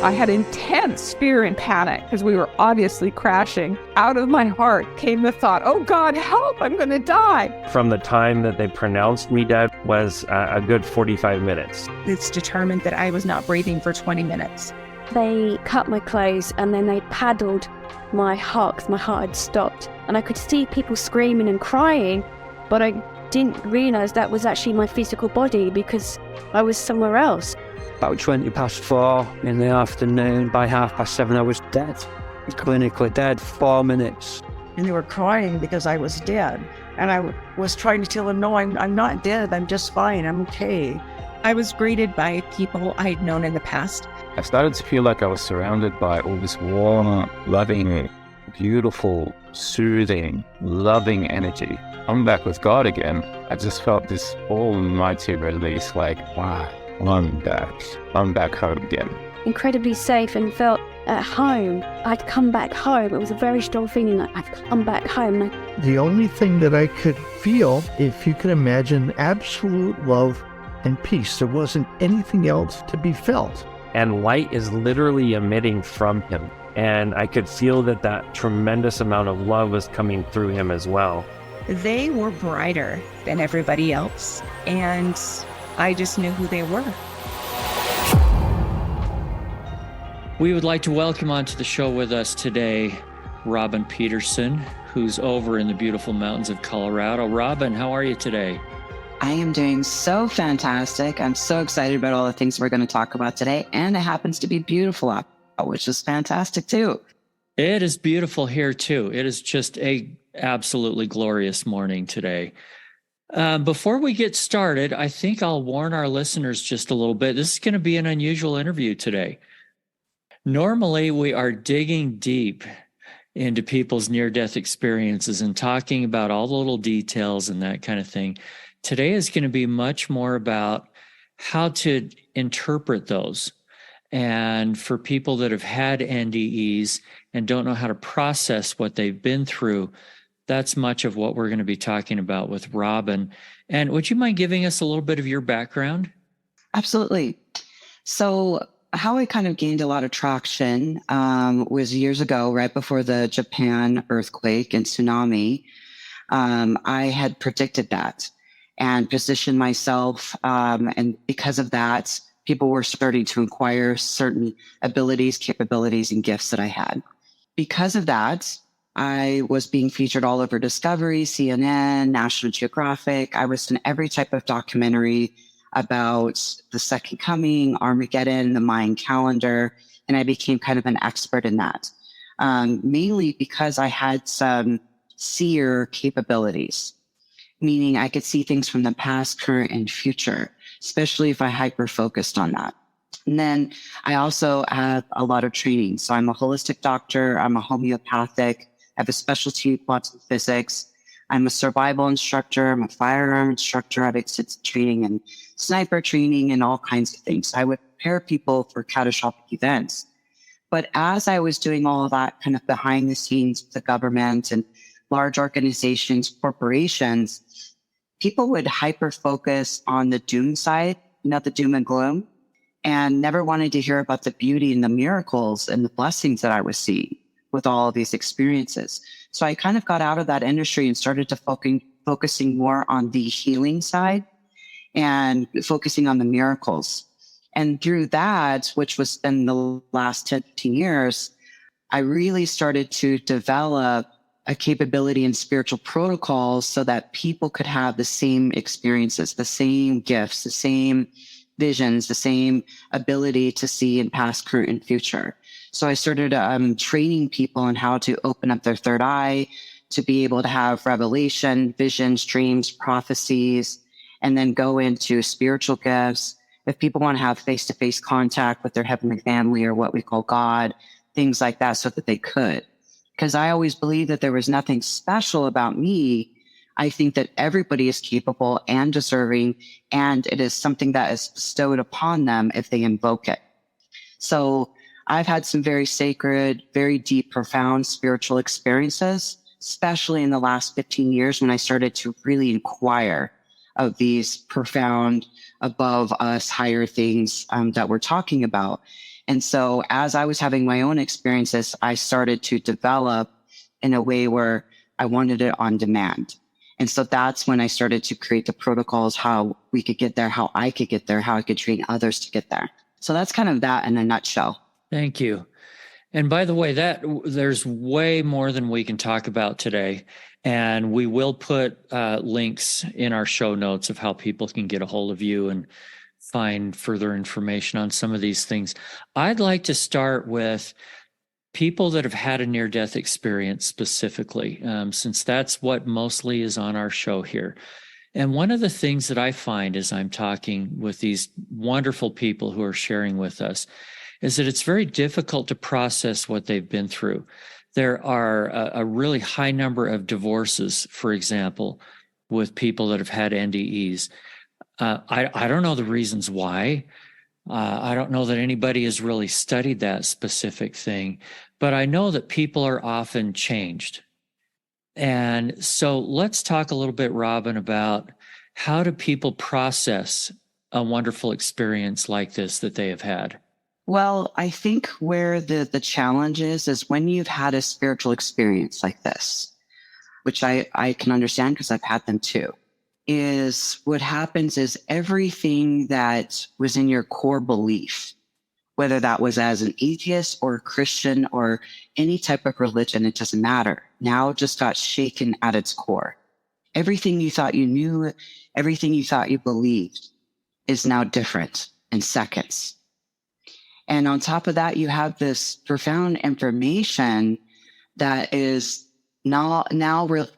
I had intense fear and panic because we were obviously crashing. Out of my heart came the thought, oh God, help, I'm going to die. From the time that they pronounced me dead was a good 45 minutes. It's determined that I was not breathing for 20 minutes. They cut my clothes and then they paddled my heart because my heart had stopped. And I could see people screaming and crying, but I didn't realise that was actually my physical body because I was somewhere else. About 20 past 4 in the afternoon, by 7:30 I was dead. Clinically dead, 4 minutes. And they were crying because I was dead. And I was trying to tell them, no, I'm not dead, I'm just fine, I'm okay. I was greeted by people I'd known in the past. I started to feel like I was surrounded by all this warm, loving, beautiful, soothing, loving energy. I'm back with God again. I just felt this almighty release, like, wow, I'm back home again. Incredibly safe and felt at home. I'd come back home. It was a very strong feeling that I'd come back home. The only thing that I could feel, if you can imagine, absolute love and peace. There wasn't anything else to be felt. And light is literally emitting from him. And I could feel that tremendous amount of love was coming through him as well. They were brighter than everybody else, and I just knew who they were. We would like to welcome onto the show with us today, Robyn Peterson, who's over in the beautiful mountains of Colorado. Robyn, how are you today? I am doing so fantastic. I'm so excited about all the things we're going to talk about today. And it happens to be beautiful out, which is fantastic too. It is beautiful here too. It is just a absolutely glorious morning today. Before we get started, I think I'll warn our listeners just a little bit. This is going to be an unusual interview today. Normally, we are digging deep into people's near-death experiences and talking about all the little details and that kind of thing. Today is going to be much more about how to interpret those. And for people that have had NDEs and don't know how to process what they've been through, that's much of what we're going to be talking about with Robyn. And would you mind giving us a little bit of your background? Absolutely. So how I kind of gained a lot of traction was years ago, right before the Japan earthquake and tsunami. I had predicted that and positioned myself. And because of that, people were starting to inquire certain abilities, capabilities, and gifts that I had. Because of that, I was being featured all over Discovery, CNN, National Geographic. I was in every type of documentary about the Second Coming, Armageddon, the Mayan calendar, and I became kind of an expert in that, mainly because I had some seer capabilities, meaning I could see things from the past, current, and future, especially if I hyper-focused on that. And then I also have a lot of training. So I'm a holistic doctor, I'm a homeopathic, I have a specialty in quantum physics, I'm a survival instructor, I'm a firearm instructor, I have extensive training and sniper training and all kinds of things. I would prepare people for catastrophic events. But as I was doing all of that kind of behind the scenes with the government and large organizations, corporations, people would hyper-focus on the doom side, not the doom and gloom, and never wanted to hear about the beauty and the miracles and the blessings that I was seeing with all of these experiences. So I kind of got out of that industry and started to focusing more on the healing side and focusing on the miracles. And through that, which was in the last 10, 15 years, I really started to develop a capability in spiritual protocols so that people could have the same experiences, the same gifts, the same visions, the same ability to see in past, current, and future. So I started training people on how to open up their third eye, to be able to have revelation, visions, dreams, prophecies, and then go into spiritual gifts. If people want to have face-to-face contact with their heavenly family or what we call God, things like that, so that they could. Because I always believed that there was nothing special about me. I think that everybody is capable and deserving, and it is something that is bestowed upon them if they invoke it. So I've had some very sacred, very deep, profound spiritual experiences, especially in the last 15 years when I started to really inquire of these profound, above us, higher things that we're talking about. And so as I was having my own experiences, I started to develop in a way where I wanted it on demand. And so that's when I started to create the protocols, how we could get there, how I could get there, how I could train others to get there. So that's kind of that in a nutshell. Thank you. And by the way, that there's way more than we can talk about today. And we will put links in our show notes of how people can get a hold of you and find further information on some of these things. I'd like to start with people that have had a near-death experience specifically, since that's what mostly is on our show here. And one of the things that I find as I'm talking with these wonderful people who are sharing with us is that it's very difficult to process what they've been through. There are a really high number of divorces, for example, with people that have had NDEs. I don't know the reasons why. I don't know that anybody has really studied that specific thing, but I know that people are often changed. And so let's talk a little bit, Robyn, about how do people process a wonderful experience like this that they have had? Well, I think where the challenge is when you've had a spiritual experience like this, which I can understand because I've had them too, is what happens is everything that was in your core belief, whether that was as an atheist or a Christian or any type of religion, it doesn't matter. Now it just got shaken at its core. Everything you thought you knew, everything you thought you believed is now different in seconds. And on top of that, you have this profound information that is now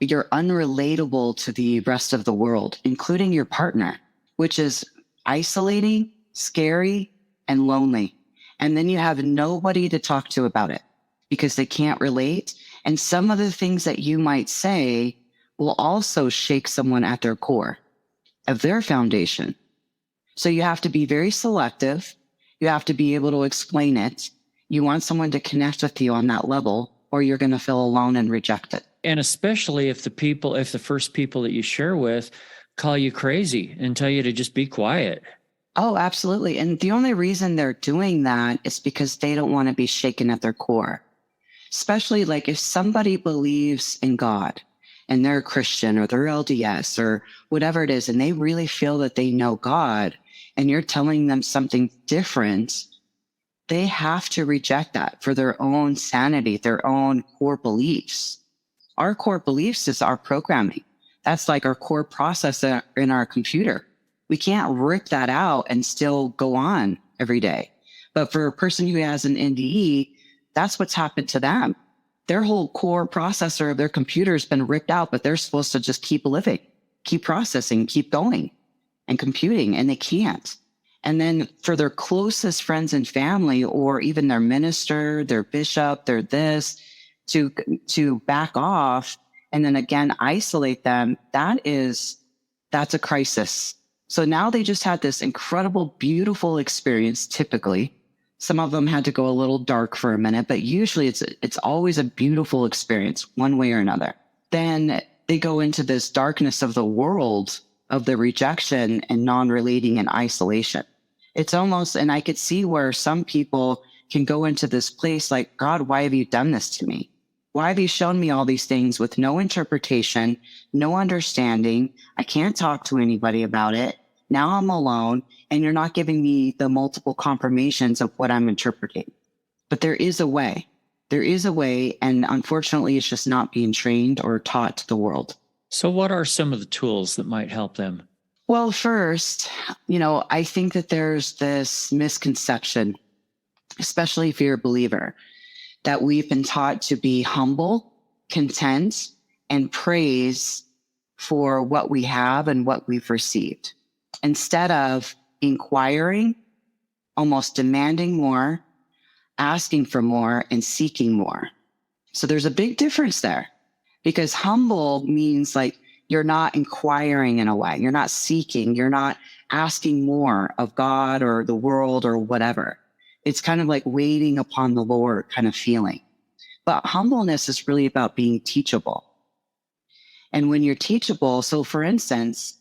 you're unrelatable to the rest of the world, including your partner, which is isolating, scary, and lonely. And then you have nobody to talk to about it because they can't relate. And some of the things that you might say will also shake someone at their core of their foundation. So you have to be very selective. You have to be able to explain it. You want someone to connect with you on that level, or you're going to feel alone and reject it. And especially if the first people that you share with call you crazy and tell you to just be quiet. Oh, absolutely. And the only reason they're doing that is because they don't want to be shaken at their core. Especially like if somebody believes in God and they're a Christian or they're LDS or whatever it is, and they really feel that they know God, and you're telling them something different, they have to reject that for their own sanity, their own core beliefs. Our core beliefs is our programming. That's like our core processor in our computer. We can't rip that out and still go on every day. But for a person who has an NDE, that's what's happened to them. Their whole core processor of their computer has been ripped out, but they're supposed to just keep living, keep processing, keep going and computing, and they can't. And then for their closest friends and family, or even their minister, their bishop, their this, to back off and then again isolate them, that's a crisis. So now they just had this incredible, beautiful experience. Typically, some of them had to go a little dark for a minute, but usually it's always a beautiful experience one way or another. Then they go into this darkness of the world of the rejection and non-relating and isolation. It's almost, and I could see where some people can go into this place like, God, why have you done this to me? Why have you shown me all these things with no interpretation, no understanding? I can't talk to anybody about it. Now I'm alone, and you're not giving me the multiple confirmations of what I'm interpreting. But there is a way. There is a way, and unfortunately, it's just not being trained or taught to the world. So what are some of the tools that might help them? Well, first, I think that there's this misconception, especially if you're a believer, that we've been taught to be humble, content, and praise for what we have and what we've received, instead of inquiring, almost demanding more, asking for more, and seeking more. So there's a big difference there. Because humble means like you're not inquiring in a way. You're not seeking. You're not asking more of God or the world or whatever. It's kind of like waiting upon the Lord kind of feeling. But humbleness is really about being teachable. And when you're teachable, so for instance,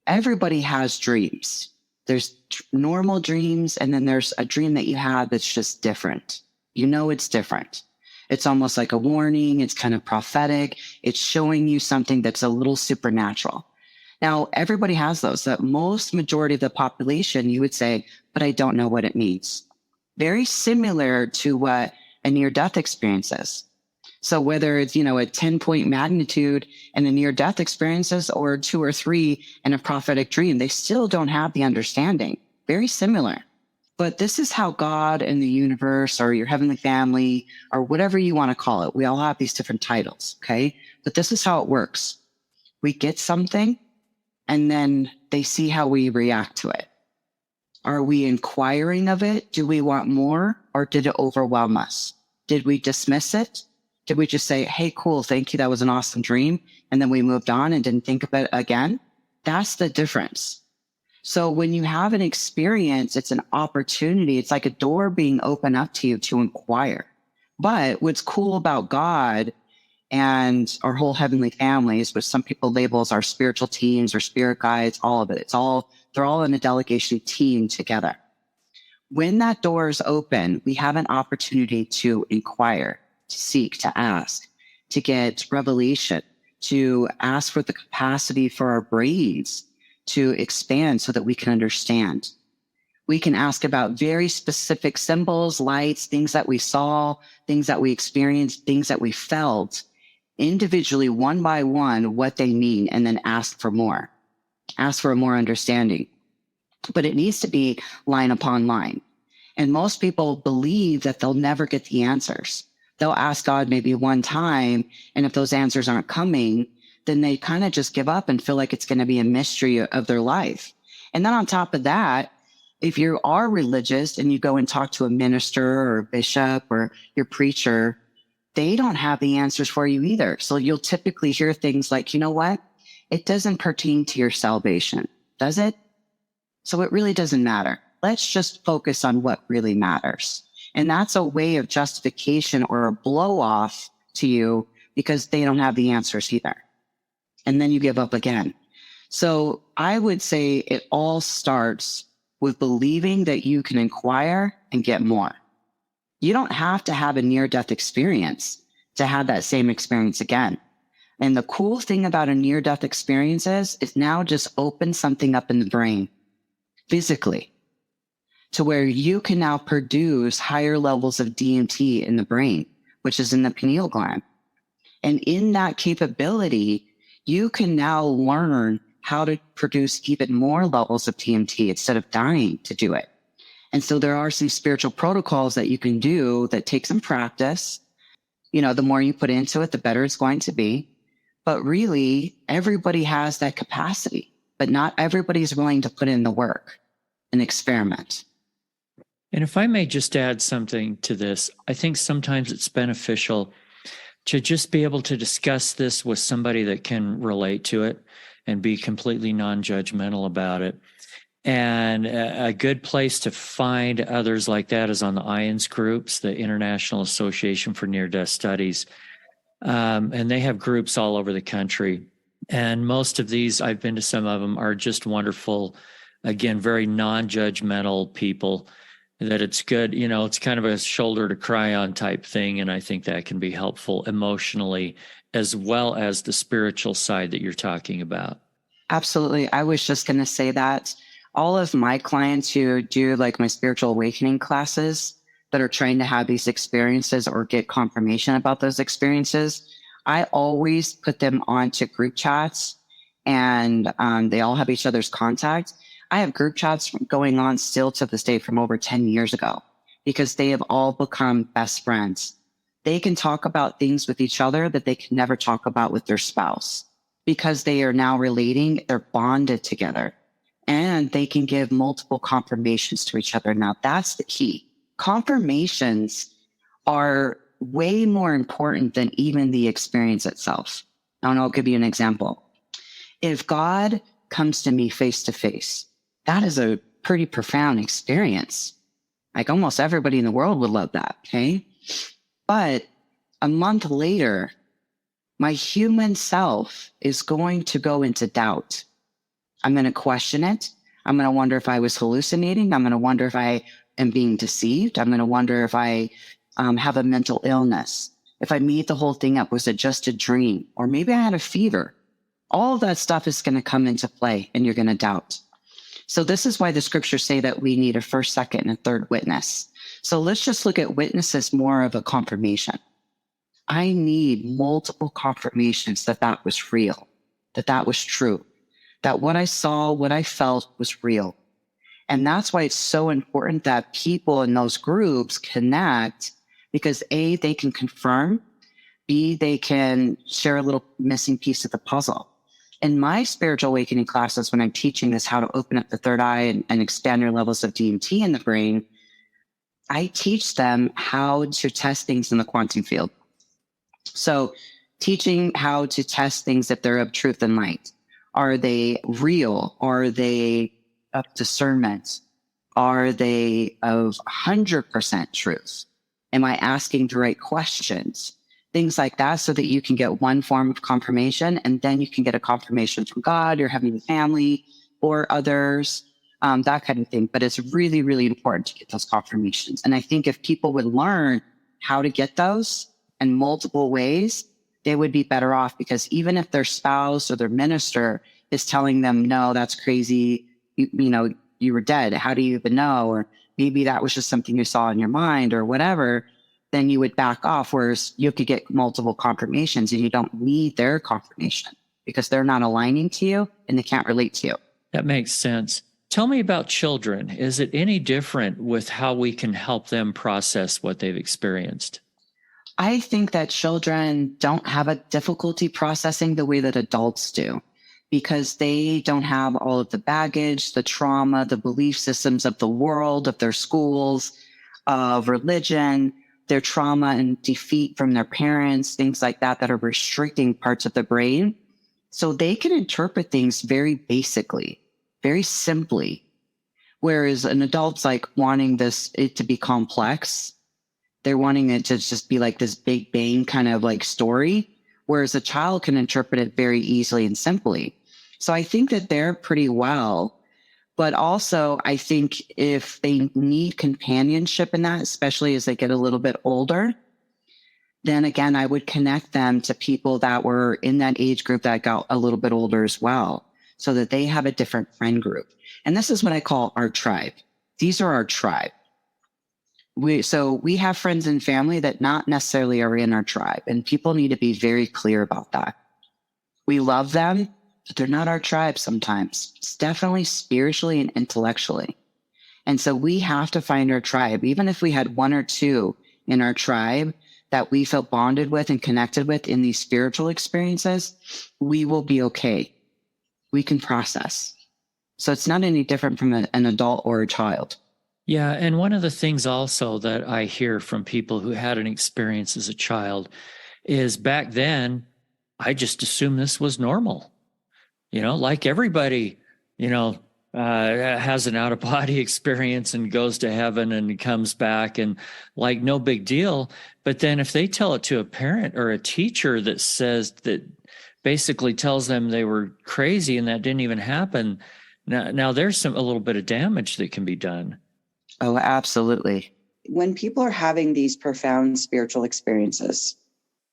everybody has dreams. There's normal dreams, and then there's a dream that you have that's just different. You know it's different. It's almost like a warning. It's kind of prophetic. It's showing you something that's a little supernatural. Now, everybody has those. The most majority of the population, you would say, but I don't know what it means. Very similar to what a near-death experience is. So whether it's, a 10-point magnitude in a near-death experiences or 2 or 3 in a prophetic dream, they still don't have the understanding. Very similar. But this is how God and the universe or your heavenly family or whatever you want to call it, we all have these different titles, okay? But this is how it works. We get something and then they see how we react to it. Are we inquiring of it? Do we want more, or did it overwhelm us? Did we dismiss it? Did we just say, hey, cool, thank you, that was an awesome dream, and then we moved on and didn't think about it again? That's the difference. So when you have an experience, it's an opportunity. It's like a door being opened up to you to inquire. But what's cool about God and our whole heavenly families, which some people label as our spiritual teams or spirit guides, all of it, they're all in a delegation team together. When that door is open, we have an opportunity to inquire, to seek, to ask, to get revelation, to ask for the capacity for our brains to expand so that we can understand. We can ask about very specific symbols, lights, things that we saw, things that we experienced, things that we felt, individually, one by one, what they mean, and then ask for more. Ask for more understanding. But it needs to be line upon line. And most people believe that they'll never get the answers. They'll ask God maybe one time, and if those answers aren't coming, then they kind of just give up and feel like it's going to be a mystery of their life. And then on top of that, if you are religious and you go and talk to a minister or a bishop or your preacher, they don't have the answers for you either. So you'll typically hear things like, you know what? It doesn't pertain to your salvation, does it? So it really doesn't matter. Let's just focus on what really matters. And that's a way of justification or a blow off to you because they don't have the answers either. And then you give up again. So I would say it all starts with believing that you can inquire and get more. You don't have to have a near-death experience to have that same experience again. And the cool thing about a near-death experience is now just open something up in the brain physically to where you can now produce higher levels of DMT in the brain, which is in the pineal gland. And in that capability, you can now learn how to produce even more levels of DMT instead of dying to do it. And so there are some spiritual protocols that you can do that take some practice. The more you put into it, the better it's going to be. But really, everybody has that capacity, but not everybody's willing to put in the work and experiment. And if I may just add something to this, I think sometimes it's beneficial to just be able to discuss this with somebody that can relate to it and be completely non-judgmental about it. And a good place to find others like that is on the IANS groups, the International Association for Near-Death Studies. And they have groups all over the country. And most of these, I've been to some of them, are just wonderful, again, very non-judgmental people that it's good. It's kind of a shoulder to cry on type thing. And I think that can be helpful emotionally as well as the spiritual side that you're talking about. Absolutely. I was just going to say that all of my clients who do like my spiritual awakening classes that are trying to have these experiences or get confirmation about those experiences, I always put them onto group chats and they all have each other's contact. I have group chats going on still to this day from over 10 years ago because they have all become best friends. They can talk about things with each other that they can never talk about with their spouse because they are now relating, they're bonded together, and they can give multiple confirmations to each other. Now, that's the key. Confirmations are way more important than even the experience itself. I'll give you an example. If God comes to me face to face, that is a pretty profound experience. Like almost everybody in the world would love that, okay? But a month later, my human self is going to go into doubt. I'm going to question it. I'm going to wonder if I was hallucinating. I'm going to wonder if I am being deceived. I'm going to wonder if I have a mental illness. If I made the whole thing up, was it just a dream? Or maybe I had a fever. All of that stuff is going to come into play, and you're going to doubt. So this is why the scriptures say that we need a first, second, and a third witness. So let's just look at witnesses more of a confirmation. I need multiple confirmations that that was real, that that was true, that what I saw, what I felt was real. And that's why it's so important that people in those groups connect, because A, they can confirm, B, they can share a little missing piece of the puzzle. In my spiritual awakening classes, when I'm teaching this, how to open up the third eye and expand your levels of DMT in the brain, I teach them how to test things in the quantum field. So teaching how to test things if they're of truth and light. Are they real? Are they of discernment? Are they of 100% truth? Am I asking the right questions? Things like that, so that you can get one form of confirmation, and then you can get a confirmation from God, your heavenly family, or others, that kind of thing. But it's really, really important to get those confirmations. And I think if people would learn how to get those in multiple ways, they would be better off, because even if their spouse or their minister is telling them, no, that's crazy, you were dead, how do you even know? Or maybe that was just something you saw in your mind or whatever, then you would back off, whereas you could get multiple confirmations and you don't need their confirmation because they're not aligning to you and they can't relate to you. That makes sense. Tell me about children. Is it any different with how we can help them process what they've experienced? I think that children don't have a difficulty processing the way that adults do, because they don't have all of the baggage, the trauma, the belief systems of the world, of their schools, of religion, their trauma and defeat from their parents, things like that, that are restricting parts of the brain. So they can interpret things very basically, very simply. Whereas an adult's like wanting it to be complex. They're wanting it to just be like this big bang kind of like story, whereas a child can interpret it very easily and simply. So I think that they're pretty well. But also, I think if they need companionship in that, especially as they get a little bit older, then again, I would connect them to people that were in that age group that got a little bit older as well, so that they have a different friend group. And this is what I call our tribe. These are our tribe. We have friends and family that not necessarily are in our tribe, and people need to be very clear about that. We love them, but they're not our tribe sometimes. It's definitely spiritually and intellectually. And so we have to find our tribe. Even if we had one or two in our tribe that we felt bonded with and connected with in these spiritual experiences, we will be okay. We can process. So it's not any different from an adult or a child. Yeah, and one of the things also that I hear from people who had an experience as a child is back then, I just assumed this was normal. Like everybody, has an out-of-body experience and goes to heaven and comes back and like no big deal. But then if they tell it to a parent or a teacher that basically tells them they were crazy and that didn't even happen, now there's a little bit of damage that can be done. Oh, absolutely. When people are having these profound spiritual experiences,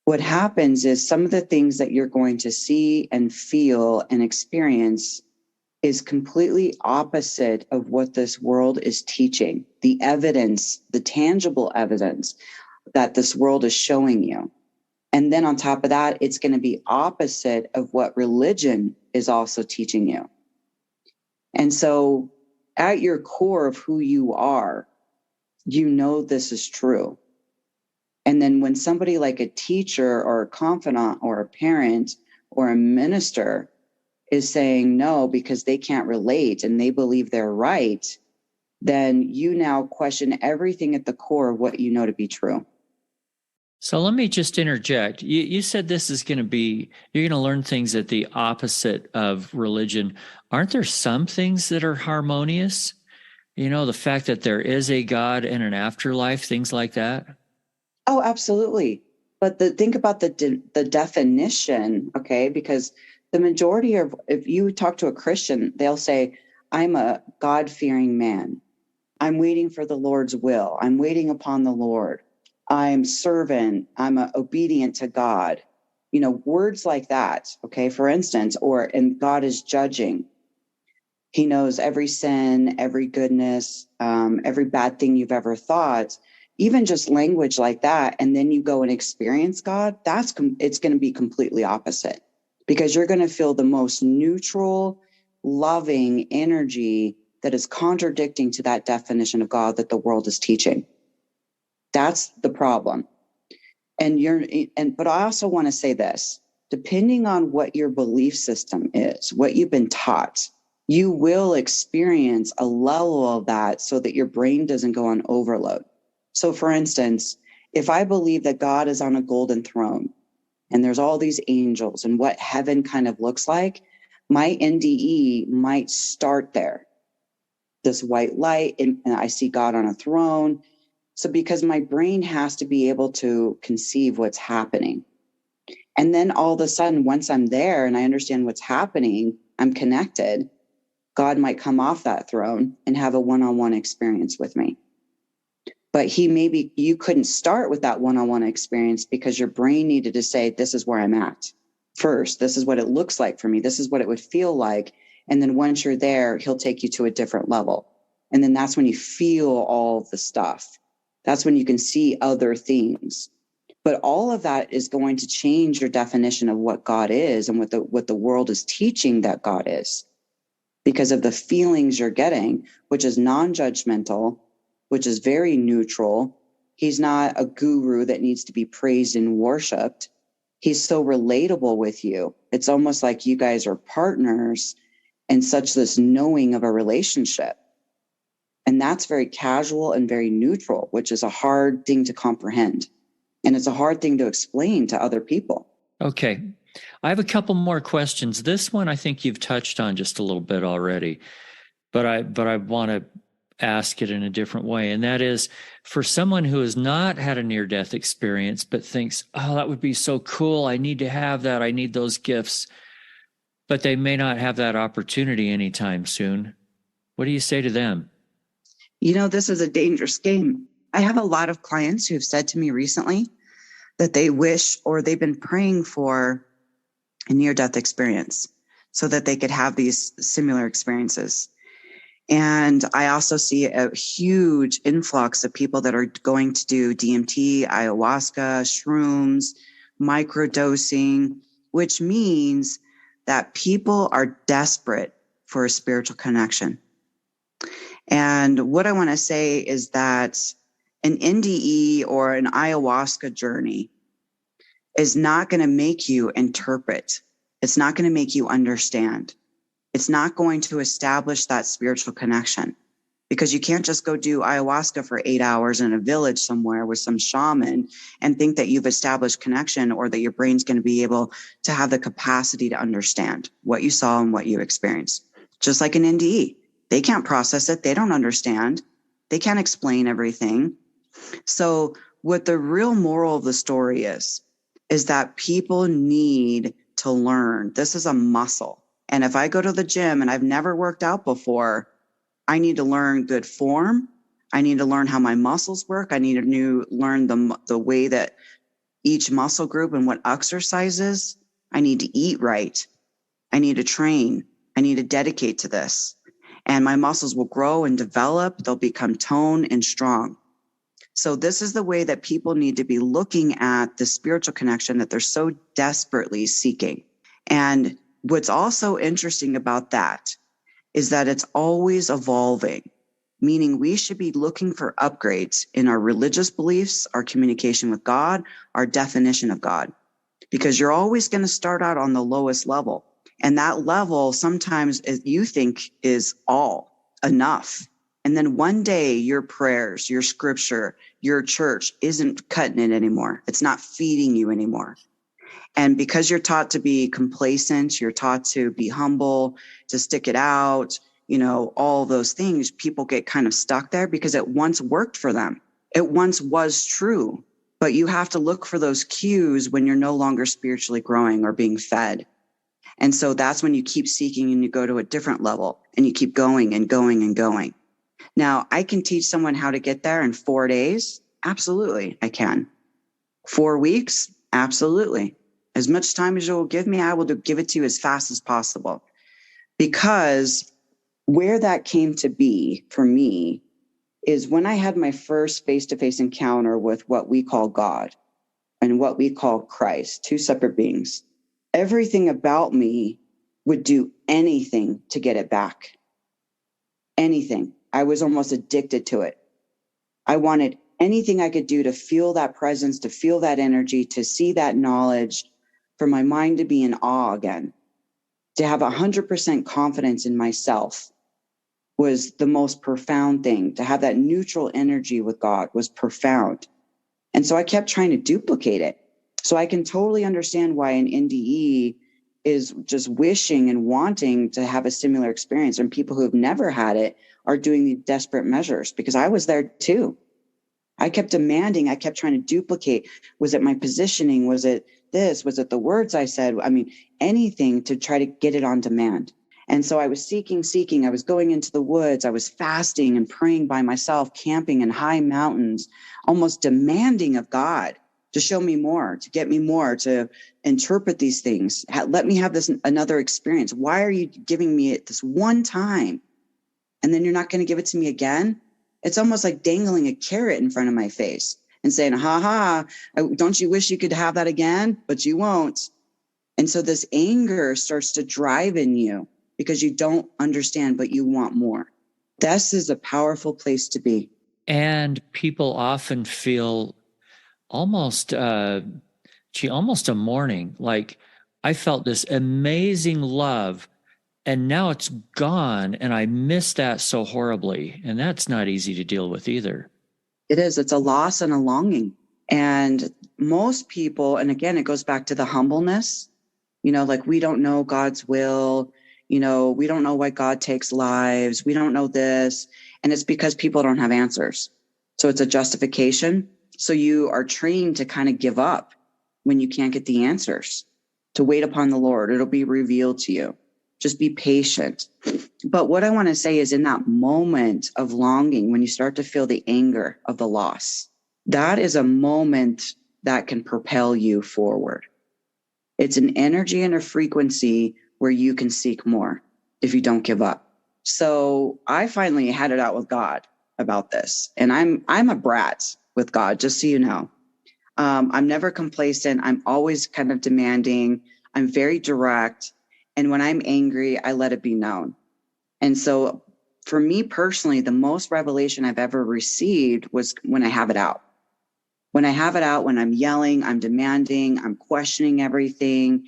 what happens is some of the things that you're going to see and feel and experience is completely opposite of what this world is teaching. The evidence, the tangible evidence that this world is showing you. And then on top of that, it's going to be opposite of what religion is also teaching you. And so at your core of who you are, this is true. And then when somebody like a teacher or a confidant or a parent or a minister is saying no because they can't relate and they believe they're right, then you now question everything at the core of what you know to be true. So let me just interject. You said this is going to be, you're going to learn things at the opposite of religion. Aren't there some things that are harmonious? The fact that there is a God and an afterlife, things like that. Oh, absolutely. But think about the definition, okay? Because The majority of, if you talk to a Christian, they'll say, I'm a God-fearing man. I'm waiting for the Lord's will. I'm waiting upon the Lord. I'm servant. I'm obedient to God. You know, words like that, okay, for instance, and God is judging. He knows every sin, every goodness, every bad thing you've ever thought, even just language like that. And then you go and experience God, it's going to be completely opposite, because you're going to feel the most neutral, loving energy that is contradicting to that definition of God that the world is teaching. That's the problem. But I also want to say this, depending on what your belief system is, what you've been taught, you will experience a level of that so that your brain doesn't go on overload. So for instance, if I believe that God is on a golden throne and there's all these angels and what heaven kind of looks like, my NDE might start there. This white light, and I see God on a throne. So because my brain has to be able to conceive what's happening. And then all of a sudden, once I'm there and I understand what's happening, I'm connected. God might come off that throne and have a one-on-one experience with me. But you couldn't start with that one-on-one experience because your brain needed to say, this is where I'm at first. This is what it looks like for me. This is what it would feel like. And then once you're there, he'll take you to a different level. And then that's when you feel all the stuff. That's when you can see other things. But all of that is going to change your definition of what God is and what the world is teaching that God is, because of the feelings you're getting, which is non-judgmental, which is very neutral. He's not a guru that needs to be praised and worshiped. He's so relatable with you. It's almost like you guys are partners in such this knowing of a relationship. And that's very casual and very neutral, which is a hard thing to comprehend. And it's a hard thing to explain to other people. Okay. I have a couple more questions. This one I think you've touched on just a little bit already, but I want to ask it in a different way. And that is, for someone who has not had a near-death experience, but thinks, oh, that would be so cool. I need to have that. I need those gifts. But they may not have that opportunity anytime soon. What do you say to them? You know, this is a dangerous game. I have a lot of clients who have said to me recently that they wish, or they've been praying for, a near-death experience so that they could have these similar experiences. And I also see a huge influx of people that are going to do DMT, ayahuasca, shrooms, microdosing, which means that people are desperate for a spiritual connection. And what I want to say is that an NDE or an ayahuasca journey is not going to make you interpret. It's not going to make you understand. It's not going to establish that spiritual connection, because you can't just go do ayahuasca for 8 hours in a village somewhere with some shaman and think that you've established connection, or that your brain's going to be able to have the capacity to understand what you saw and what you experienced. Just like an NDE, they can't process it. They don't understand. They can't explain everything. So what the real moral of the story is that people need to learn. This is a muscle. And if I go to the gym and I've never worked out before, I need to learn good form. I need to learn how my muscles work. I need to learn the way that each muscle group and what exercises. I need to eat right. I need to train. I need to dedicate to this. And my muscles will grow and develop. They'll become toned and strong. So this is the way that people need to be looking at the spiritual connection that they're so desperately seeking. And what's also interesting about that is that it's always evolving, meaning we should be looking for upgrades in our religious beliefs, our communication with God, our definition of God, because you're always going to start out on the lowest level. And that level sometimes you think is all enough. And then one day your prayers, your scripture, your church isn't cutting it anymore. It's not feeding you anymore. And because you're taught to be complacent, you're taught to be humble, to stick it out, all those things, people get kind of stuck there because it once worked for them. It once was true, but you have to look for those cues when you're no longer spiritually growing or being fed. And so that's when you keep seeking and you go to a different level and you keep going and going and going. Now, I can teach someone how to get there in 4 days. Absolutely, I can. 4 weeks? Absolutely. As much time as you will give me, I will give it to you as fast as possible. Because where that came to be for me is when I had my first face-to-face encounter with what we call God and what we call Christ, two separate beings. Everything about me would do anything to get it back. Anything. I was almost addicted to it. I wanted anything I could do to feel that presence, to feel that energy, to see that knowledge, for my mind to be in awe again. To have 100% confidence in myself was the most profound thing. To have that neutral energy with God was profound. And so I kept trying to duplicate it. So I can totally understand why an NDE is just wishing and wanting to have a similar experience, and people who have never had it are doing the desperate measures, because I was there too. I kept demanding, I kept trying to duplicate. Was it my positioning? Was it this? Was it the words I said? I mean, anything to try to get it on demand. And so I was seeking. I was going into the woods. I was fasting and praying by myself, camping in high mountains, almost demanding of God to show me more, to get me more, to interpret these things. Let me have this another experience. Why are you giving me it this one time? And then you're not going to give it to me again? It's almost like dangling a carrot in front of my face and saying, don't you wish you could have that again? But you won't. And so this anger starts to drive in you because you don't understand, but you want more. This is a powerful place to be. And people often feel almost a mourning. Like, I felt this amazing love and now it's gone, and I miss that so horribly. And that's not easy to deal with either. It is. It's a loss and a longing. And most people, and again, it goes back to the humbleness, like we don't know God's will, we don't know why God takes lives. We don't know this. And it's because people don't have answers. So it's a justification. So you are trained to kind of give up when you can't get the answers, to wait upon the Lord. It'll be revealed to you. Just be patient. But what I want to say is, in that moment of longing, when you start to feel the anger of the loss, that is a moment that can propel you forward. It's an energy and a frequency where you can seek more if you don't give up. So I finally had it out with God about this. And I'm a brat with God, just so you know. I'm never complacent. I'm always kind of demanding. I'm very direct. And when I'm angry, I let it be known. And so for me personally, the most revelation I've ever received was when I have it out. When I have it out, when I'm yelling, I'm demanding, I'm questioning everything,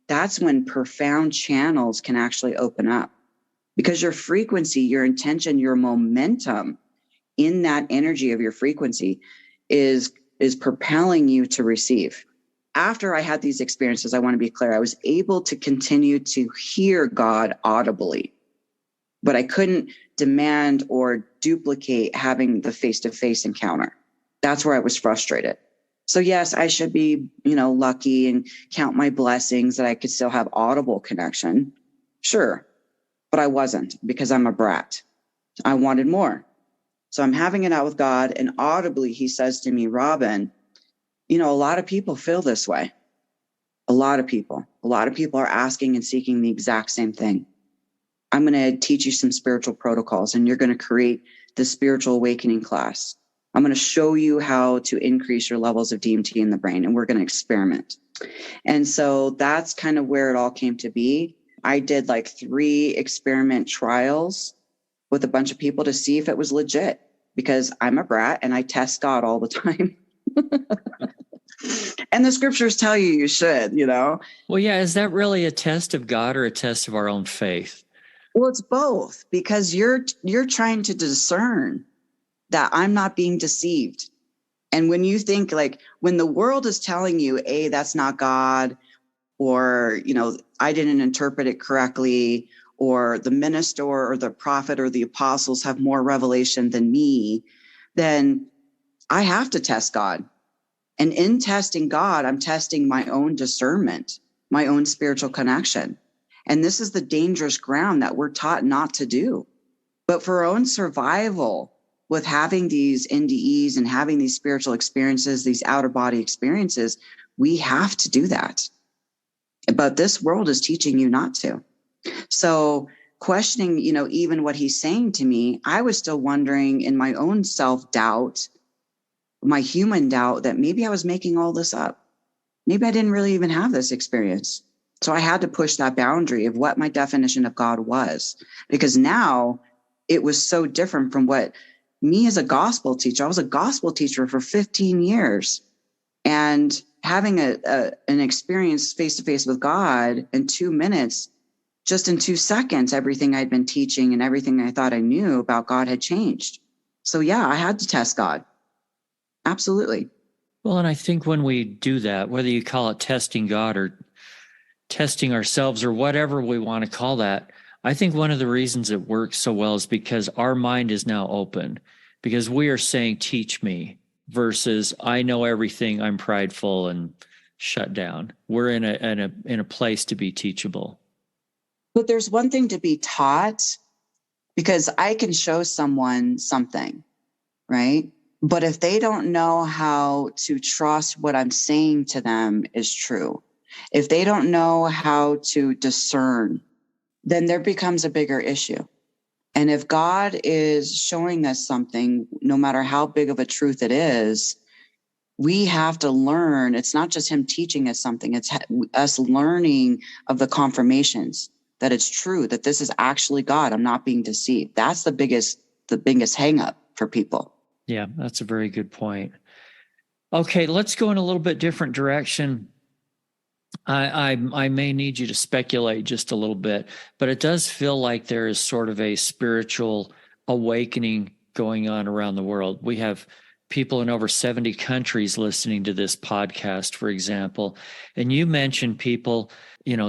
that's when profound channels can actually open up. Because your frequency, your intention, your momentum in that energy of your frequency is propelling you to receive. After I had these experiences, I want to be clear, I was able to continue to hear God audibly, but I couldn't demand or duplicate having the face-to-face encounter. That's where I was frustrated. So yes, I should be, lucky and count my blessings that I could still have audible connection. Sure. But I wasn't, because I'm a brat. I wanted more. So I'm having it out with God, and audibly he says to me, Robyn, a lot of people feel this way. A lot of people are asking and seeking the exact same thing. I'm going to teach you some spiritual protocols, and you're going to create the spiritual awakening class. I'm going to show you how to increase your levels of DMT in the brain, and we're going to experiment. And so that's kind of where it all came to be. I did like 3 experiment trials with a bunch of people to see if it was legit, because I'm a brat and I test God all the time. And the scriptures tell you should, Well, yeah. Is that really a test of God or a test of our own faith? Well, it's both, because you're trying to discern that I'm not being deceived. And when you think, like, when the world is telling you, A, that's not God, or, I didn't interpret it correctly, or the minister or the prophet or the apostles have more revelation than me, then I have to test God. And in testing God, I'm testing my own discernment, my own spiritual connection. And this is the dangerous ground that we're taught not to do. But for our own survival, with having these NDEs and having these spiritual experiences, these outer body experiences, we have to do that. But this world is teaching you not to. So questioning, even what he's saying to me, I was still wondering in my own self-doubt, my human doubt, that maybe I was making all this up. Maybe I didn't really even have this experience. So I had to push that boundary of what my definition of God was, because now it was so different from what me as a gospel teacher. I was a gospel teacher for 15 years, and having an experience face-to-face with God in 2 minutes, just in 2 seconds, everything I'd been teaching and everything I thought I knew about God had changed. So yeah, I had to test God. Absolutely. Well, and I think when we do that, whether you call it testing God or testing ourselves or whatever we want to call that, I think one of the reasons it works so well is because our mind is now open, because we are saying, teach me, versus I know everything, I'm prideful and shut down. We're in a place to be teachable. But there's one thing to be taught, because I can show someone something, right? But if they don't know how to trust what I'm saying to them is true, if they don't know how to discern, then there becomes a bigger issue. And if God is showing us something, no matter how big of a truth it is, we have to learn. It's not just him teaching us something, it's us learning of the confirmations that it's true, that this is actually God. I'm not being deceived. That's the biggest hang up for people. Yeah, that's a very good point. Okay, let's go in a little bit different direction. I may need you to speculate just a little bit, but it does feel like there is sort of a spiritual awakening going on around the world. We have people in over 70 countries listening to this podcast, for example. And you mentioned people,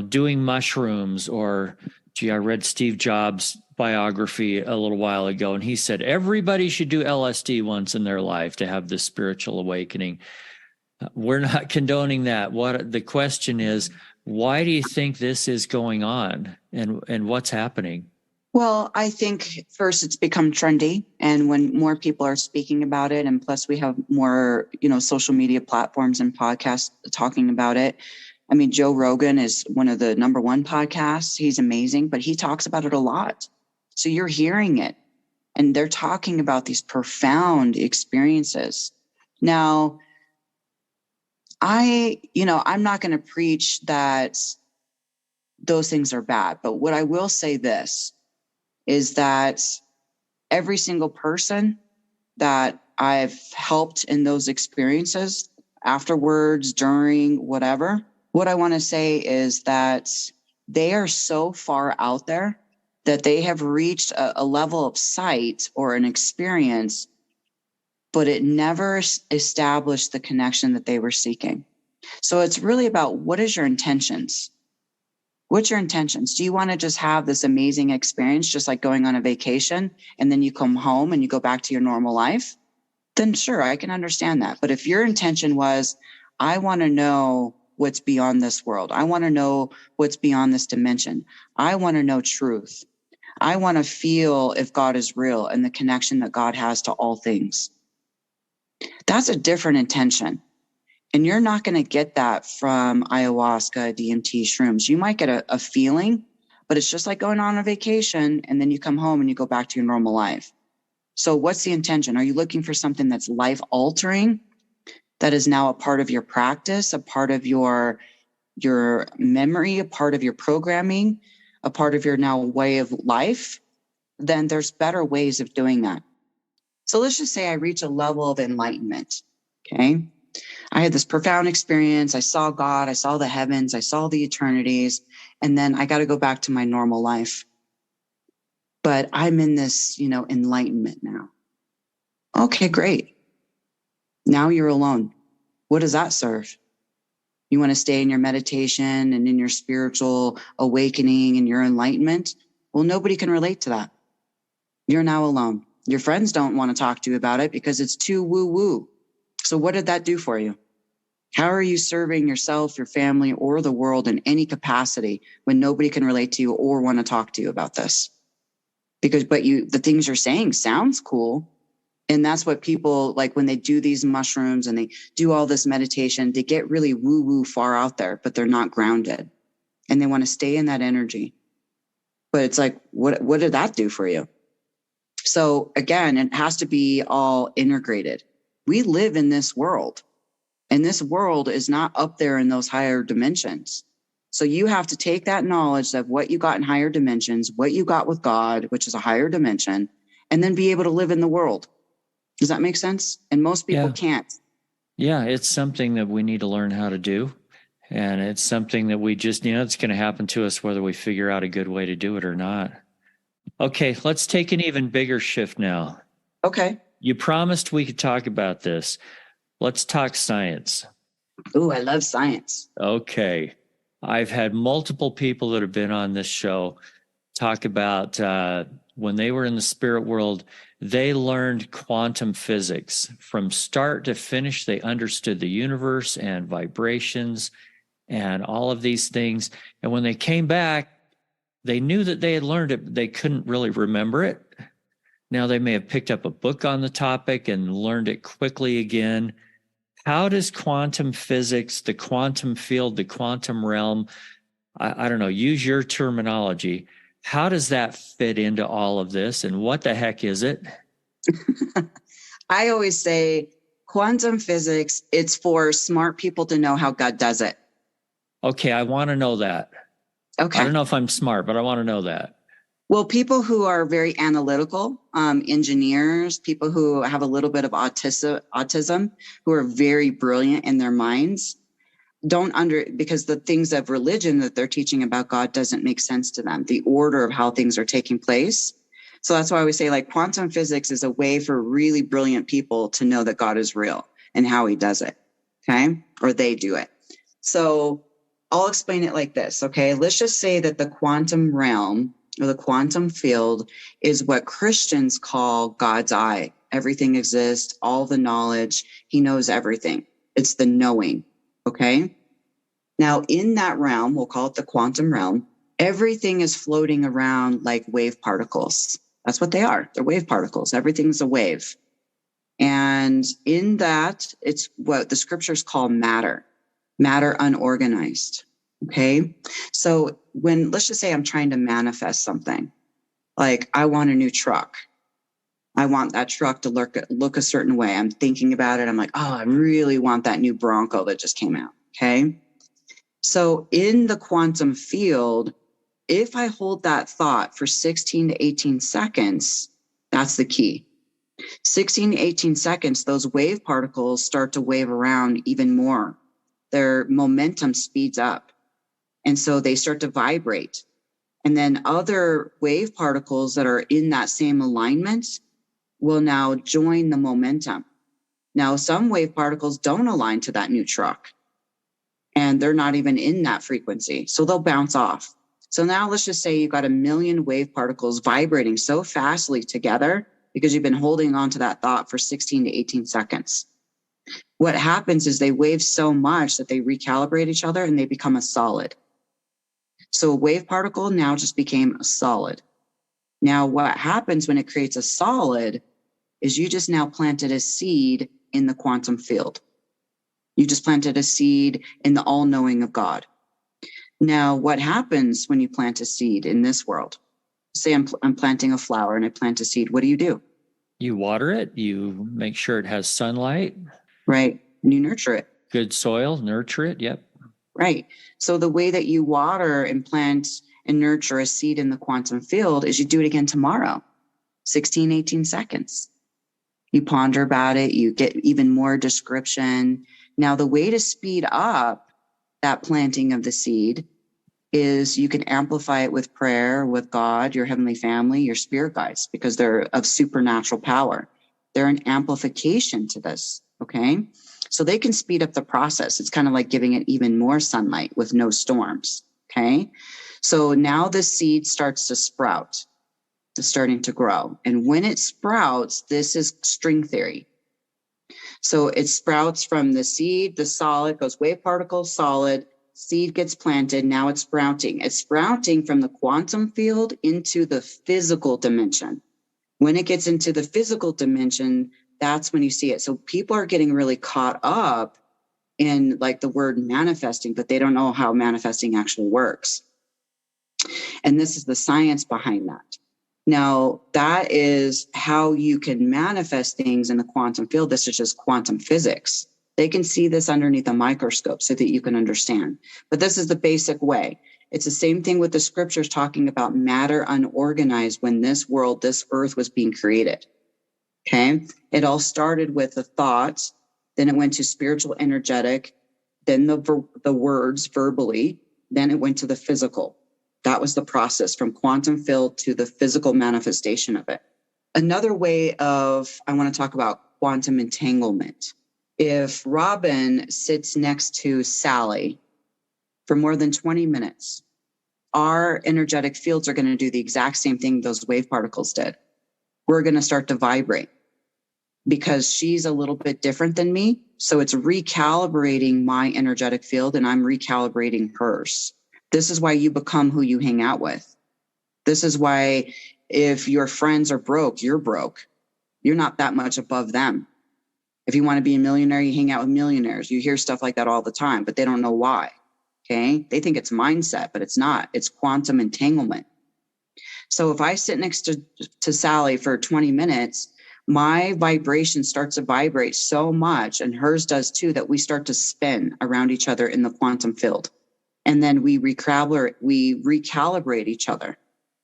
doing mushrooms, or I read Steve Jobs' biography a little while ago, and he said everybody should do LSD once in their life to have this spiritual awakening. We're not condoning that. What the question is, why do you think this is going on, and what's happening? Well, I think first it's become trendy, and when more people are speaking about it, and plus we have more, social media platforms and podcasts talking about it. I mean, Joe Rogan is one of the #1 podcasts. He's amazing, but he talks about it a lot. So you're hearing it, and they're talking about these profound experiences. Now, I'm not going to preach that those things are bad, but what I will say this is that every single person that I've helped in those experiences, afterwards, during, whatever, what I want to say is that they are so far out there that they have reached a level of sight or an experience, but it never established the connection that they were seeking. So it's really about, what is your intentions? What's your intentions? Do you want to just have this amazing experience, just like going on a vacation, and then you come home and you go back to your normal life? Then sure, I can understand that. But if your intention was, I want to know what's beyond this world, I want to know what's beyond this dimension, I want to know truth, I want to feel if God is real and the connection that God has to all things, that's a different intention. And you're not going to get that from ayahuasca, DMT, shrooms. You might get a feeling, but it's just like going on a vacation, and then you come home and you go back to your normal life. So what's the intention? Are you looking for something that's life altering, that is now a part of your practice, a part of your memory, a part of your programming, a part of your now way of life? Then there's better ways of doing that. So let's just say I reach a level of enlightenment. Okay. I had this profound experience. I saw God, I saw the heavens, I saw the eternities, and then I got to go back to my normal life. But I'm in this, enlightenment now. Okay, great. Now you're alone. What does that serve? You want to stay in your meditation and in your spiritual awakening and your enlightenment? Well, nobody can relate to that. You're now alone. Your friends don't want to talk to you about it because it's too woo-woo. So what did that do for you? How are you serving yourself, your family, or the world in any capacity when nobody can relate to you or want to talk to you about this? The things you're saying sounds cool. And that's what people like when they do these mushrooms and they do all this meditation, they get really woo-woo far out there, but they're not grounded and they want to stay in that energy. But it's like, what did that do for you? So again, it has to be all integrated. We live in this world, and this world is not up there in those higher dimensions. So you have to take that knowledge of what you got in higher dimensions, what you got with God, which is a higher dimension, and then be able to live in the world. Does that make sense? And most people can't. Yeah, it's something that we need to learn how to do. And it's something that we just, it's going to happen to us whether we figure out a good way to do it or not. Okay, let's take an even bigger shift now. Okay. You promised we could talk about this. Let's talk science. Ooh, I love science. Okay. I've had multiple people that have been on this show talk about when they were in the spirit world, they learned quantum physics. From start to finish, they understood the universe and vibrations and all of these things. And when they came back, they knew that they had learned it, but they couldn't really remember it. Now they may have picked up a book on the topic and learned it quickly again. How does quantum physics, the quantum field, the quantum realm, I don't know, use your terminology. How does that fit into all of this? And what the heck is it? I always say quantum physics, it's for smart people to know how God does it. Okay, I want to know that. Okay. I don't know if I'm smart, but I want to know that. Well, people who are very analytical, engineers, people who have a little bit of autism, who are very brilliant in their minds, because the things of religion that they're teaching about God doesn't make sense to them, the order of how things are taking place. So that's why we say like quantum physics is a way for really brilliant people to know that God is real and how he does it. Okay. Or they do it. So I'll explain it like this. Okay. Let's just say that the quantum realm or the quantum field is what Christians call God's eye. Everything exists, all the knowledge. He knows everything. It's the knowing. Okay. Now in that realm, we'll call it the quantum realm. Everything is floating around like wave particles. That's what they are. They're wave particles. Everything's a wave. And in that, it's what the scriptures call matter unorganized. Okay. So let's just say I'm trying to manifest something, like I want a new truck. I want that truck to look a certain way. I'm thinking about it. I'm like, oh, I really want that new Bronco that just came out. Okay. So in the quantum field, if I hold that thought for 16 to 18 seconds, that's the key. 16 to 18 seconds, those wave particles start to wave around even more. Their momentum speeds up. And so they start to vibrate. And then other wave particles that are in that same alignment will now join the momentum. Now, some wave particles don't align to that new truck, and they're not even in that frequency. So they'll bounce off. So now let's just say you've got 1 million wave particles vibrating so fastly together because you've been holding on to that thought for 16 to 18 seconds. What happens is they wave so much that they recalibrate each other and they become a solid. So a wave particle now just became a solid. Now what happens when it creates a solid is you just now planted a seed in the quantum field. You just planted a seed in the all-knowing of God. Now, what happens when you plant a seed in this world? Say I'm planting a flower and I plant a seed. What do? You water it. You make sure it has sunlight. Right. And you nurture it. Good soil, nurture it. Yep. Right. So the way that you water and plant and nurture a seed in the quantum field is you do it again tomorrow, 16, 18 seconds. You ponder about it. You get even more description. Now, the way to speed up that planting of the seed is you can amplify it with prayer, with God, your heavenly family, your spirit guides, because they're of supernatural power. They're an amplification to this. Okay. So they can speed up the process. It's kind of like giving it even more sunlight with no storms. Okay. So now the seed starts to sprout. It's starting to grow. And when it sprouts, this is string theory. So it sprouts from the seed, the solid, goes wave particle, solid, seed gets planted. Now it's sprouting. It's sprouting from the quantum field into the physical dimension. When it gets into the physical dimension, that's when you see it. So people are getting really caught up in like the word manifesting, but they don't know how manifesting actually works. And this is the science behind that. Now, that is how you can manifest things in the quantum field. This is just quantum physics. They can see this underneath a microscope so that you can understand. But this is the basic way. It's the same thing with the scriptures talking about matter unorganized when this world, this earth was being created. Okay. It all started with the thoughts, then it went to spiritual energetic, then the words verbally, then it went to the physical. That was the process from quantum field to the physical manifestation of it. Another way of, I want to talk about quantum entanglement. If Robyn sits next to Sally for more than 20 minutes, our energetic fields are going to do the exact same thing those wave particles did. We're going to start to vibrate because she's a little bit different than me. So it's recalibrating my energetic field and I'm recalibrating hers. This is why you become who you hang out with. This is why if your friends are broke, you're broke. You're not that much above them. If you want to be a millionaire, you hang out with millionaires. You hear stuff like that all the time, but they don't know why. Okay. They think it's mindset, but it's not. It's quantum entanglement. So if I sit next to Sally for 20 minutes, my vibration starts to vibrate so much, and hers does too, that we start to spin around each other in the quantum field. And then we recalibrate each other.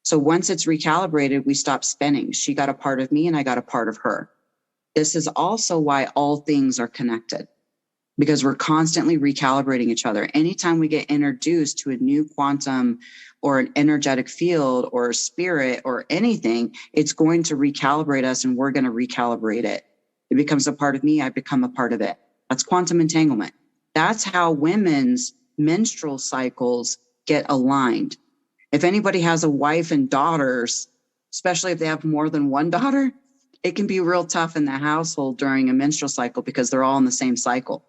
So once it's recalibrated, we stop spinning. She got a part of me and I got a part of her. This is also why all things are connected, because we're constantly recalibrating each other. Anytime we get introduced to a new quantum or an energetic field or a spirit or anything, it's going to recalibrate us and we're going to recalibrate it. It becomes a part of me. I become a part of it. That's quantum entanglement. That's how women's menstrual cycles get aligned. If anybody has a wife and daughters, especially if they have more than one daughter, it can be real tough in the household during a menstrual cycle because they're all in the same cycle.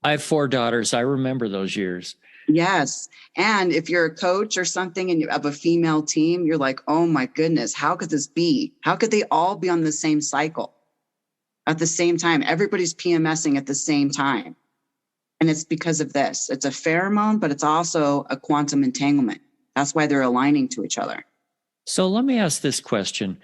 I have 4 daughters. I remember those years. Yes. And if you're a coach or something and you have a female team, you're like, oh my goodness, how could this be? How could they all be on the same cycle at the same time? Everybody's PMSing at the same time. And it's because of this. It's a pheromone, but it's also a quantum entanglement. That's why they're aligning to each other. So let me ask this question.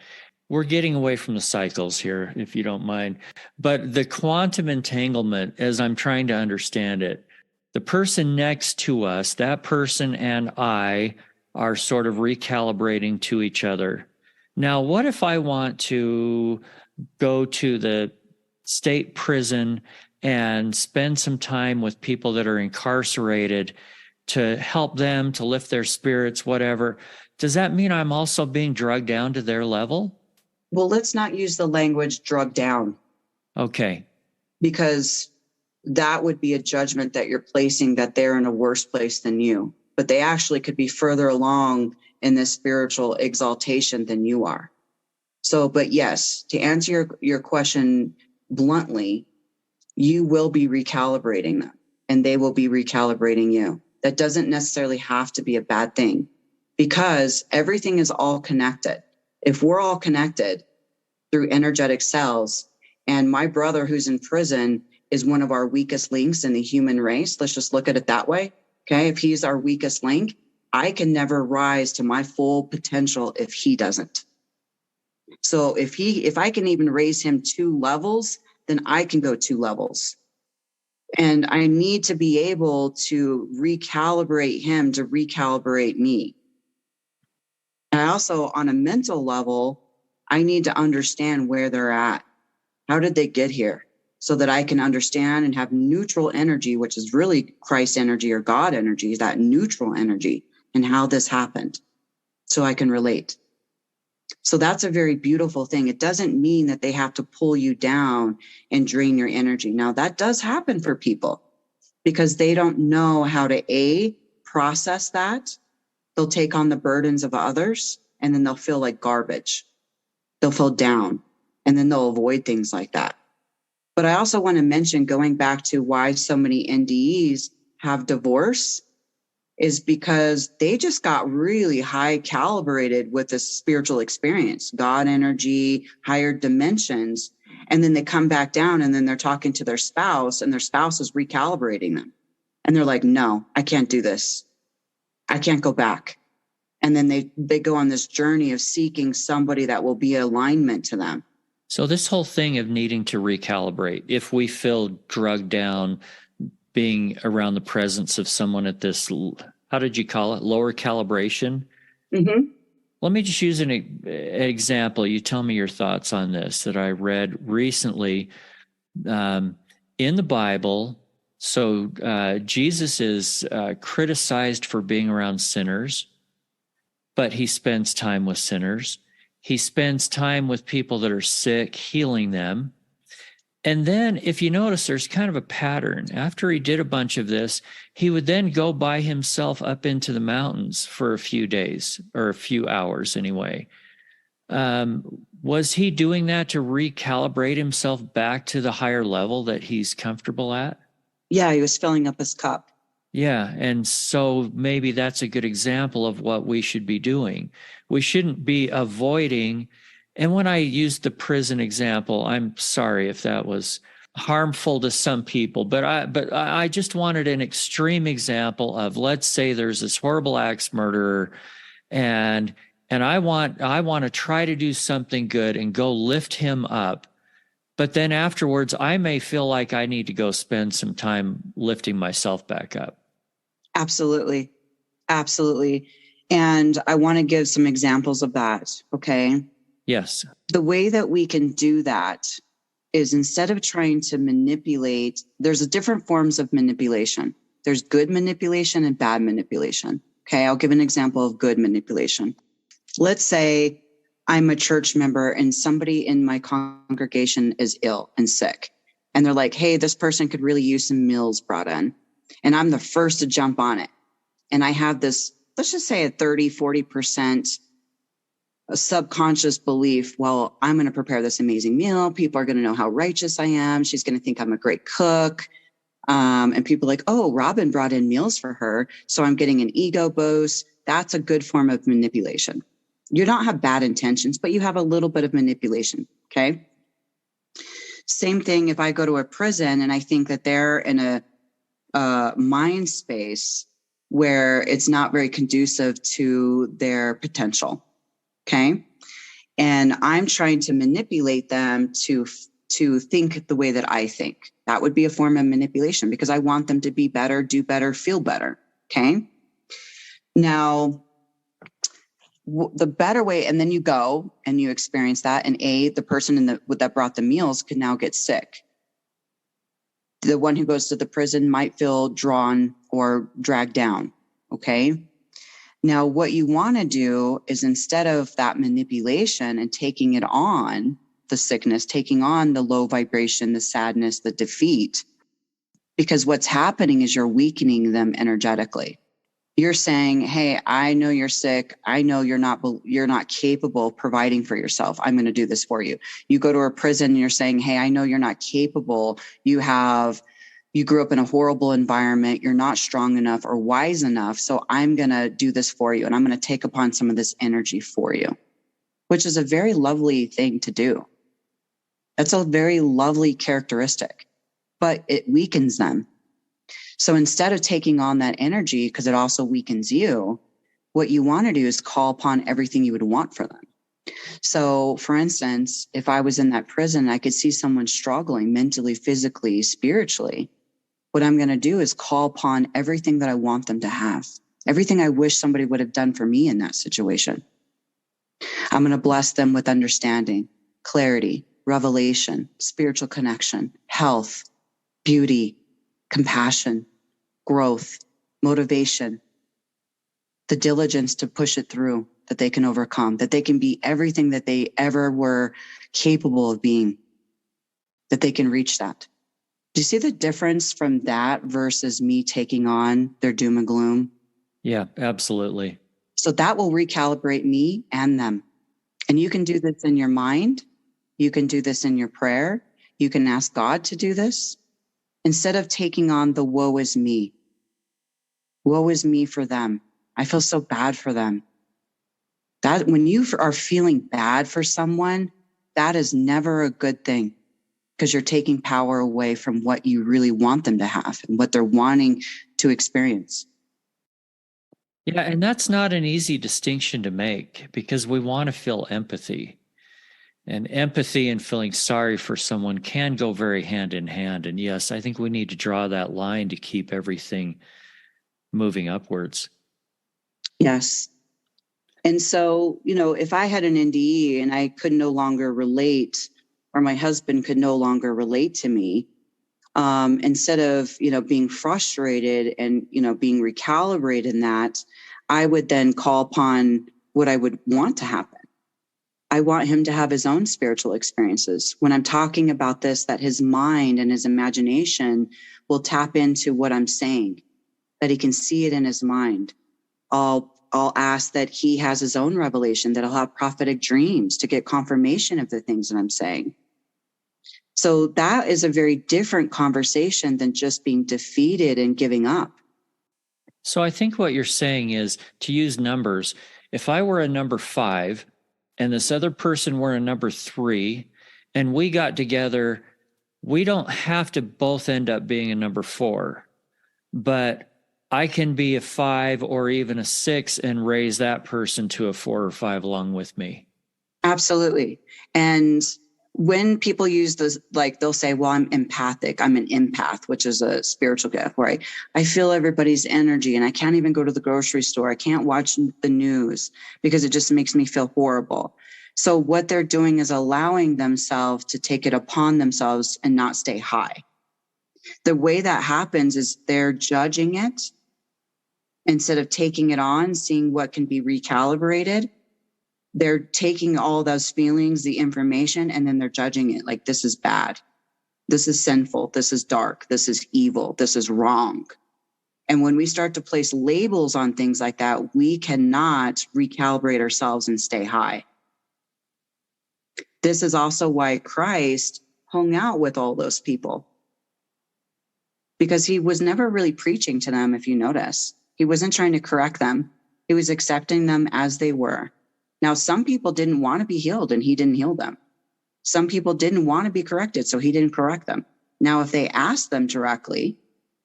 We're getting away from the cycles here, if you don't mind. But the quantum entanglement, as I'm trying to understand it, the person next to us, that person and I are sort of recalibrating to each other. Now, what if I want to go to the state prison and spend some time with people that are incarcerated to help them, to lift their spirits, whatever? Does that mean I'm also being drugged down to their level? Well, let's not use the language drug down. Okay. Because that would be a judgment that you're placing that they're in a worse place than you. But they actually could be further along in this spiritual exaltation than you are. So, but yes, to answer your question bluntly, you will be recalibrating them and they will be recalibrating you. That doesn't necessarily have to be a bad thing because everything is all connected. If we're all connected through energetic cells, and my brother who's in prison is one of our weakest links in the human race, let's just look at it that way. Okay. If he's our weakest link, I can never rise to my full potential if he doesn't. So if I can even raise him 2 levels, then I can go 2 levels. And I need to be able to recalibrate him to recalibrate me. And I also, on a mental level, I need to understand where they're at. How did they get here? So that I can understand and have neutral energy, which is really Christ energy or God energy, that neutral energy, and how this happened. So I can relate. So that's a very beautiful thing. It doesn't mean that they have to pull you down and drain your energy. Now, that does happen for people because they don't know how to process that. They'll take on the burdens of others and then they'll feel like garbage. They'll feel down and then they'll avoid things like that. But I also want to mention, going back to why so many NDEs have divorce, is because they just got really high calibrated with a spiritual experience, God energy, higher dimensions. And then they come back down and then they're talking to their spouse and their spouse is recalibrating them. And they're like, no, I can't do this. I can't go back. And then they go on this journey of seeking somebody that will be alignment to them. So this whole thing of needing to recalibrate, if we feel drugged down, being around the presence of someone at this, how did you call it? Lower calibration? Mm-hmm. Let me just use an example. You tell me your thoughts on this that I read recently in the Bible. So Jesus is criticized for being around sinners, but he spends time with sinners. He spends time with people that are sick, healing them. And then if you notice, there's kind of a pattern. After he did a bunch of this, he would then go by himself up into the mountains for a few days or a few hours anyway. Was he doing that to recalibrate himself back to the higher level that he's comfortable at? Yeah, he was filling up his cup. Yeah, and so maybe that's a good example of what we should be doing. We shouldn't be avoiding. And when I used the prison example, I'm sorry if that was harmful to some people, but I just wanted an extreme example of, let's say there's this horrible axe murderer, and I want to try to do something good and go lift him up. But then afterwards, I may feel like I need to go spend some time lifting myself back up. Absolutely. Absolutely. And I want to give some examples of that. Okay. Yes. The way that we can do that is, instead of trying to manipulate, there's different forms of manipulation. There's good manipulation and bad manipulation. Okay. I'll give an example of good manipulation. Let's say I'm a church member and somebody in my congregation is ill and sick. And they're like, hey, this person could really use some meals brought in. And I'm the first to jump on it. And I have this, let's just say a 30, 40% a subconscious belief. Well, I'm going to prepare this amazing meal. People are going to know how righteous I am. She's going to think I'm a great cook. And people are like, oh, Robyn brought in meals for her. So I'm getting an ego boost. That's a good form of manipulation. You don't have bad intentions, but you have a little bit of manipulation. Okay. Same thing if I go to a prison and I think that they're in a mind space where it's not very conducive to their potential. Okay. And I'm trying to manipulate them to think the way that I think. That would be a form of manipulation because I want them to be better, do better, feel better. Okay. Now, the better way, and then you go and you experience that, and the person that brought the meals could now get sick. The one who goes to the prison might feel drawn or dragged down. Okay. Now, what you want to do is, instead of that manipulation and taking it on, the sickness, taking on the low vibration, the sadness, the defeat, because what's happening is you're weakening them energetically. You're saying, hey, I know you're sick. I know you're not capable of providing for yourself. I'm going to do this for you. You go to a prison and you're saying, hey, I know you're not capable. You grew up in a horrible environment. You're not strong enough or wise enough. So I'm going to do this for you. And I'm going to take upon some of this energy for you, which is a very lovely thing to do. That's a very lovely characteristic, but it weakens them. So instead of taking on that energy, because it also weakens you, what you want to do is call upon everything you would want for them. So for instance, if I was in that prison, I could see someone struggling mentally, physically, spiritually. What I'm going to do is call upon everything that I want them to have, everything I wish somebody would have done for me in that situation. I'm going to bless them with understanding, clarity, revelation, spiritual connection, health, beauty, compassion, growth, motivation, the diligence to push it through, that they can overcome, that they can be everything that they ever were capable of being, that they can reach that. Do you see the difference from that versus me taking on their doom and gloom? Yeah, absolutely. So that will recalibrate me and them. And you can do this in your mind. You can do this in your prayer. You can ask God to do this instead of taking on the woe is me. Woe is me for them. I feel so bad for them. That when you are feeling bad for someone, that is never a good thing, because you're taking power away from what you really want them to have and what they're wanting to experience. Yeah, and that's not an easy distinction to make, because we want to feel empathy. And empathy and feeling sorry for someone can go very hand in hand. And yes, I think we need to draw that line to keep everything moving upwards. Yes. And so, if I had an NDE and I could no longer relate, or my husband could no longer relate to me, instead of, being frustrated and, being recalibrated in that, I would then call upon what I would want to happen. I want him to have his own spiritual experiences. When I'm talking about this, that his mind and his imagination will tap into what I'm saying, that he can see it in his mind. I'll ask that he has his own revelation, that he'll have prophetic dreams to get confirmation of the things that I'm saying. So that is a very different conversation than just being defeated and giving up. So I think what you're saying is, to use numbers, if I were a number 5 and this other person were a number 3 and we got together, we don't have to both end up being a number 4, but I can be a 5 or even a 6 and raise that person to a 4 or 5 along with me. Absolutely. And when people use this, like they'll say, well, I'm empathic. I'm an empath, which is a spiritual gift where I feel everybody's energy and I can't even go to the grocery store. I can't watch the news because it just makes me feel horrible. So what they're doing is allowing themselves to take it upon themselves and not stay high. The way that happens is they're judging it instead of taking it on, seeing what can be recalibrated. They're taking all those feelings, the information, and then they're judging it like, this is bad. This is sinful. This is dark. This is evil. This is wrong. And when we start to place labels on things like that, we cannot recalibrate ourselves and stay high. This is also why Christ hung out with all those people, because he was never really preaching to them, if you notice. He wasn't trying to correct them. He was accepting them as they were. Now, some people didn't want to be healed and he didn't heal them. Some people didn't want to be corrected, so he didn't correct them. Now, if they asked them directly,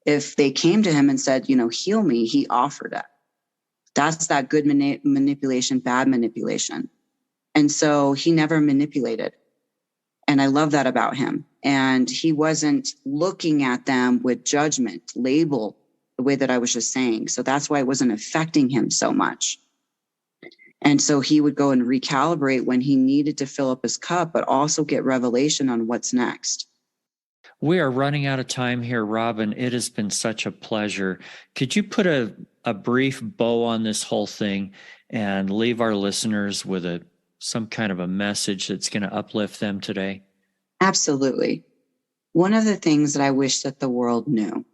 if they came to him and said, heal me, he offered it. That's that good manipulation, bad manipulation. And so he never manipulated. And I love that about him. And he wasn't looking at them with judgment, label, the way that I was just saying. So that's why it wasn't affecting him so much. And so he would go and recalibrate when he needed to fill up his cup, but also get revelation on what's next. We are running out of time here, Robyn. It has been such a pleasure. Could you put a brief bow on this whole thing and leave our listeners with some kind of a message that's going to uplift them today? Absolutely. One of the things that I wish that the world knew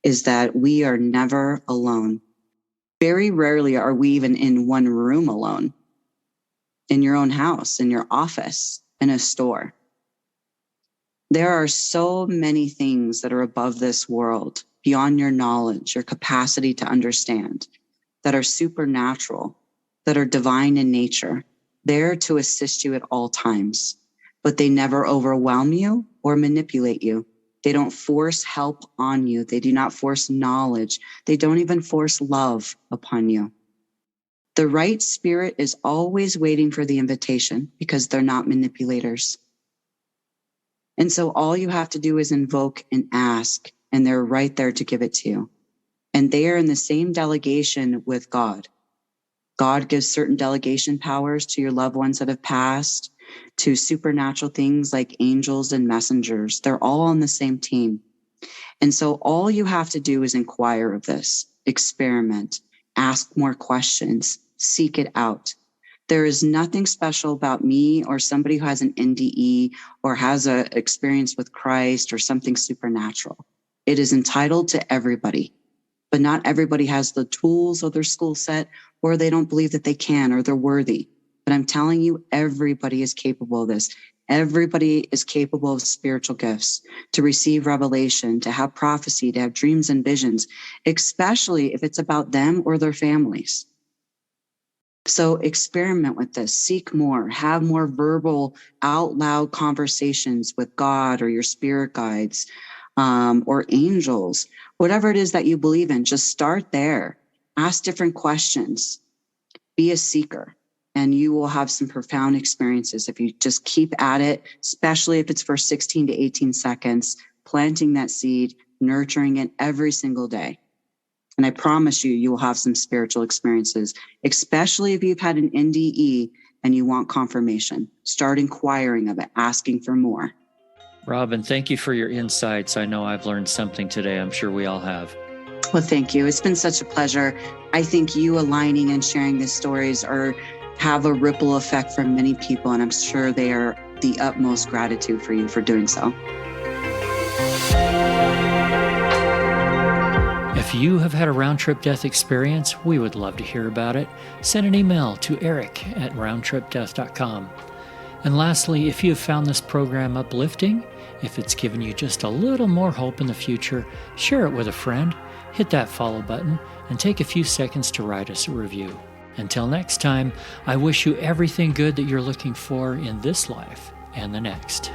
is that we are never alone. Very rarely are we even in one room alone, in your own house, in your office, in a store. There are so many things that are above this world, beyond your knowledge, your capacity to understand, that are supernatural, that are divine in nature, there to assist you at all times. But they never overwhelm you or manipulate you. They don't force help on you. They do not force knowledge. They don't even force love upon you. The right spirit is always waiting for the invitation because they're not manipulators. And so all you have to do is invoke and ask, and they're right there to give it to you. And they are in the same delegation with God. God gives certain delegation powers to your loved ones that have passed, to supernatural things like angels and messengers. They're all on the same team. And so all you have to do is inquire of this, experiment, ask more questions, seek it out. There is nothing special about me or somebody who has an NDE or has an experience with Christ or something supernatural. It is entitled to everybody, but not everybody has the tools or their skill set, or they don't believe that they can or they're worthy. But I'm telling you, everybody is capable of this. Everybody is capable of spiritual gifts, to receive revelation, to have prophecy, to have dreams and visions, especially if it's about them or their families. So experiment with this, seek more, have more verbal, out loud conversations with God or your spirit guides, or angels, whatever it is that you believe in. Just start there. Ask different questions. Be a seeker, and you will have some profound experiences if you just keep at it, especially if it's for 16 to 18 seconds, planting that seed, nurturing it every single day. And I promise you, you will have some spiritual experiences, especially if you've had an NDE and you want confirmation. Start inquiring of it, asking for more. Robyn, thank you for your insights. I know I've learned something today. I'm sure we all have. Well, thank you. It's been such a pleasure. I think you aligning and sharing these stories have a ripple effect for many people, and I'm sure they are the utmost gratitude for you for doing so. If you have had a round-trip death experience, we would love to hear about it. Send an email to eric@roundtripdeath.com. And lastly, if you have found this program uplifting, if it's given you just a little more hope in the future, share it with a friend, hit that follow button, and take a few seconds to write us a review. Until next time, I wish you everything good that you're looking for in this life and the next.